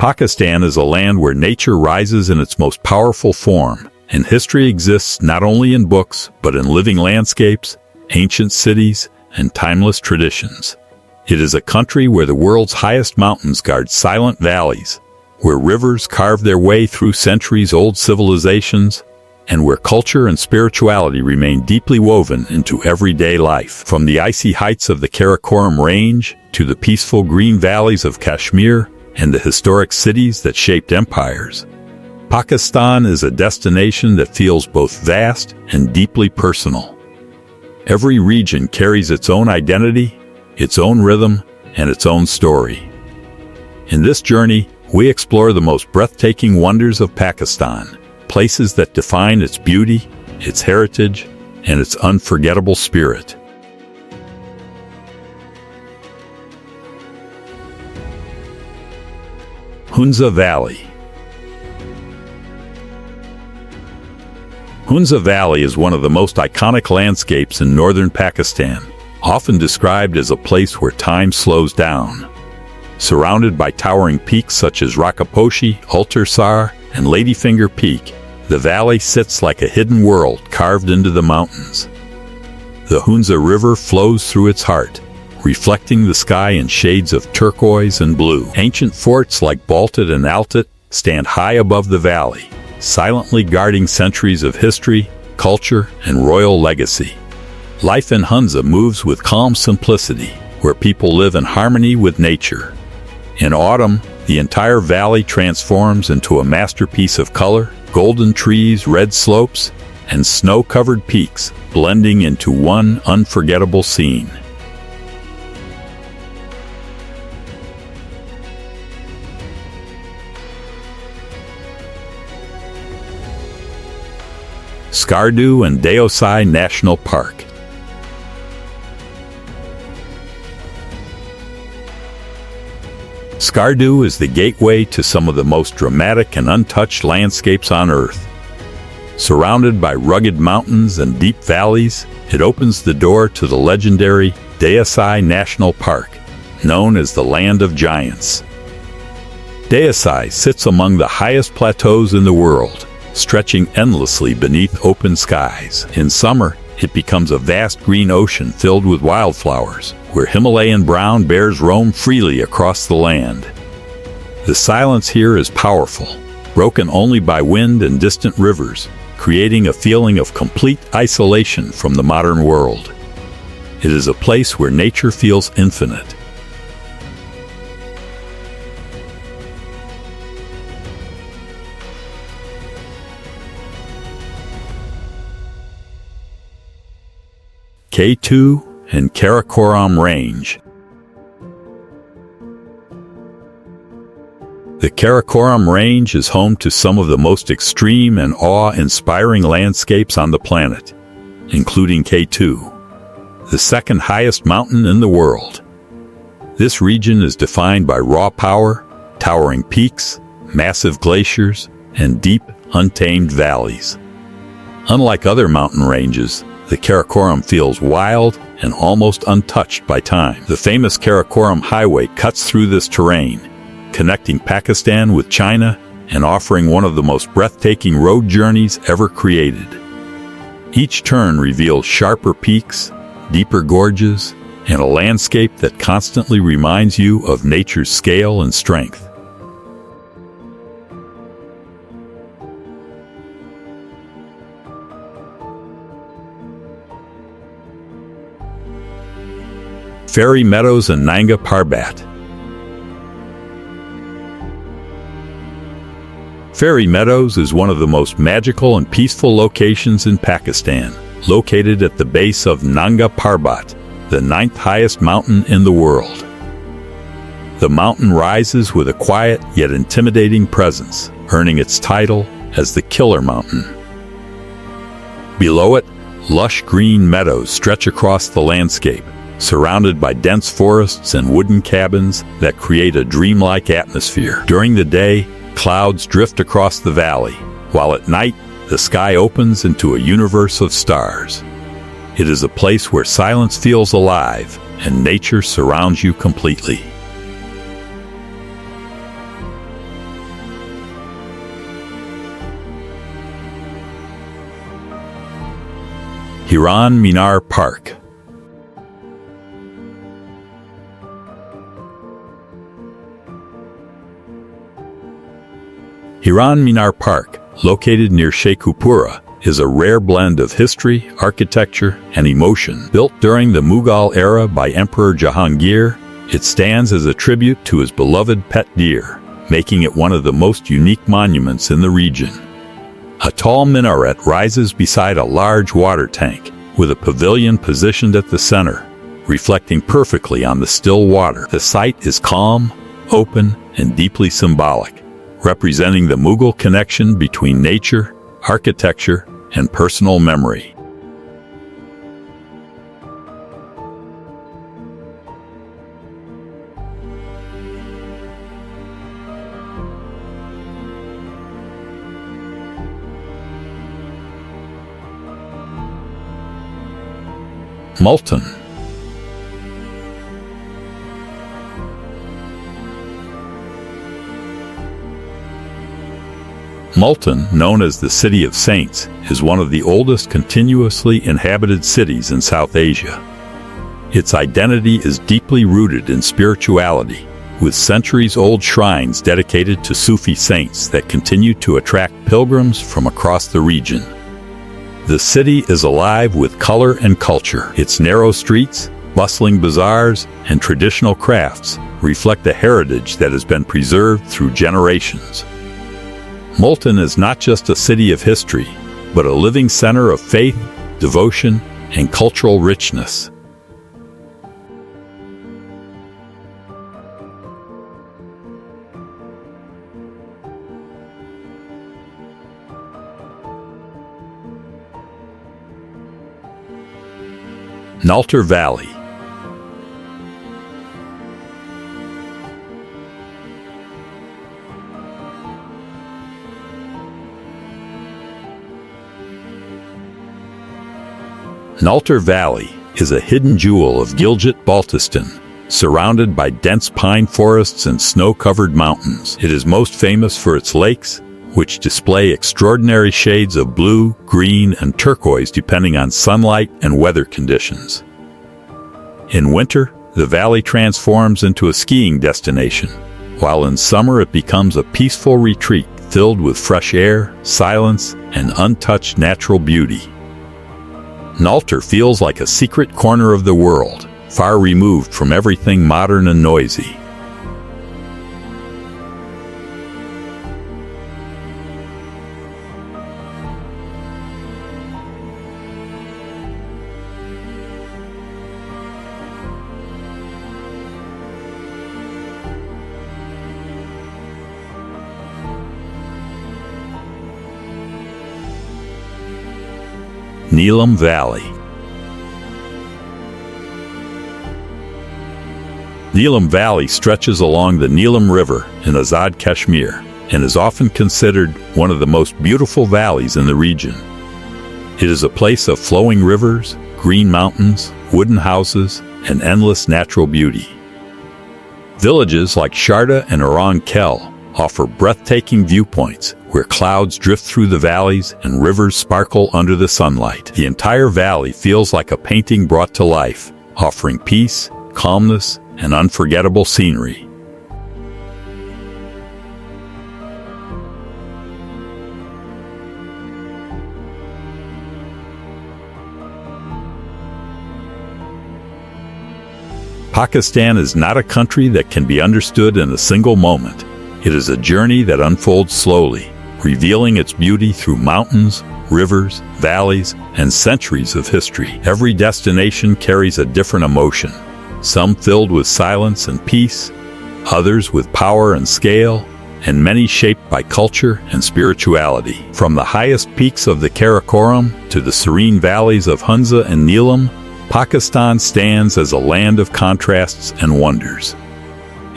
Pakistan is a land where nature rises in its most powerful form, and history exists not only in books, but in living landscapes, ancient cities, and timeless traditions. It is a country where the world's highest mountains guard silent valleys, where rivers carve their way through centuries-old civilizations, and where culture and spirituality remain deeply woven into everyday life. From the icy heights of the Karakoram Range to the peaceful green valleys of Kashmir and the historic cities that shaped empires, Pakistan is a destination that feels both vast and deeply personal. Every region carries its own identity, its own rhythm, and its own story. In this journey, we explore the most breathtaking wonders of Pakistan, places that define its beauty, its heritage, and its unforgettable spirit. Hunza Valley. Hunza Valley is one of the most iconic landscapes in northern Pakistan, often described as a place where time slows down. Surrounded by towering peaks such as Rakaposhi, Ultarsar, and Ladyfinger Peak, the valley sits like a hidden world carved into the mountains. The Hunza River flows through its heart, reflecting the sky in shades of turquoise and blue. Ancient forts like Baltat and Altat stand high above the valley, silently guarding centuries of history, culture, and royal legacy. Life in Hunza moves with calm simplicity, where people live in harmony with nature. In autumn, the entire valley transforms into a masterpiece of color, golden trees, red slopes, and snow-covered peaks, blending into one unforgettable scene. Skardu and Deosai National Park. Skardu is the gateway to some of the most dramatic and untouched landscapes on Earth. Surrounded by rugged mountains and deep valleys, it opens the door to the legendary Deosai National Park, known as the Land of Giants. Deosai sits among the highest plateaus in the world, stretching endlessly beneath open skies. In summer, it becomes a vast green ocean filled with wildflowers, where Himalayan brown bears roam freely across the land. The silence here is powerful, broken only by wind and distant rivers, creating a feeling of complete isolation from the modern world. It is a place where nature feels infinite. K2 and Karakoram Range. The Karakoram Range is home to some of the most extreme and awe-inspiring landscapes on the planet, including K2, the second highest mountain in the world. This region is defined by raw power, towering peaks, massive glaciers, and deep, untamed valleys. Unlike other mountain ranges, the Karakoram feels wild and almost untouched by time. The famous Karakoram Highway cuts through this terrain, connecting Pakistan with China and offering one of the most breathtaking road journeys ever created. Each turn reveals sharper peaks, deeper gorges, and a landscape that constantly reminds you of nature's scale and strength. Fairy Meadows and Nanga Parbat. Fairy Meadows is one of the most magical and peaceful locations in Pakistan, located at the base of Nanga Parbat, the 9th highest mountain in the world. The mountain rises with a quiet yet intimidating presence, earning its title as the Killer Mountain. Below it, lush green meadows stretch across the landscape, surrounded by dense forests and wooden cabins that create a dreamlike atmosphere. During the day, clouds drift across the valley, while at night, the sky opens into a universe of stars. It is a place where silence feels alive and nature surrounds you completely. Hiran Minar Park. Hiran Minar Park, located near Sheikhupura, is a rare blend of history, architecture, and emotion. Built during the Mughal era by Emperor Jahangir, it stands as a tribute to his beloved pet deer, making it one of the most unique monuments in the region. A tall minaret rises beside a large water tank, with a pavilion positioned at the center, reflecting perfectly on the still water. The site is calm, open, and deeply symbolic, representing the Mughal connection between nature, architecture, and personal memory. Multan. Multan, known as the City of Saints, is one of the oldest continuously inhabited cities in South Asia. Its identity is deeply rooted in spirituality, with centuries-old shrines dedicated to Sufi saints that continue to attract pilgrims from across the region. The city is alive with color and culture. Its narrow streets, bustling bazaars, and traditional crafts reflect a heritage that has been preserved through generations. Multan is not just a city of history, but a living center of faith, devotion, and cultural richness. Naltar Valley. Naltar Valley is a hidden jewel of Gilgit-Baltistan, surrounded by dense pine forests and snow-covered mountains. It is most famous for its lakes, which display extraordinary shades of blue, green, and turquoise depending on sunlight and weather conditions. In winter, the valley transforms into a skiing destination, while in summer it becomes a peaceful retreat filled with fresh air, silence, and untouched natural beauty. Naltar feels like a secret corner of the world, far removed from everything modern and noisy. Neelum Valley. Neelum Valley stretches along the Neelum River in Azad Kashmir and is often considered one of the most beautiful valleys in the region. It is a place of flowing rivers, green mountains, wooden houses, and endless natural beauty. Villages like Sharda and Orang Kel offer breathtaking viewpoints where clouds drift through the valleys and rivers sparkle under the sunlight. The entire valley feels like a painting brought to life, offering peace, calmness, and unforgettable scenery. Pakistan is not a country that can be understood in a single moment. It is a journey that unfolds slowly, revealing its beauty through mountains, rivers, valleys, and centuries of history. Every destination carries a different emotion, some filled with silence and peace, others with power and scale, and many shaped by culture and spirituality. From the highest peaks of the Karakoram to the serene valleys of Hunza and Neelum, Pakistan stands as a land of contrasts and wonders.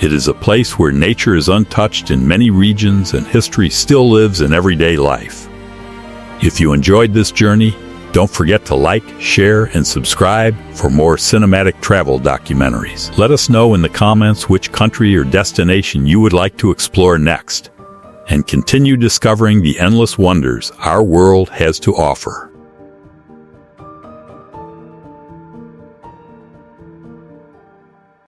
It is a place where nature is untouched in many regions and history still lives in everyday life. If you enjoyed this journey, don't forget to like, share, and subscribe for more cinematic travel documentaries. Let us know in the comments which country or destination you would like to explore next, and continue discovering the endless wonders our world has to offer.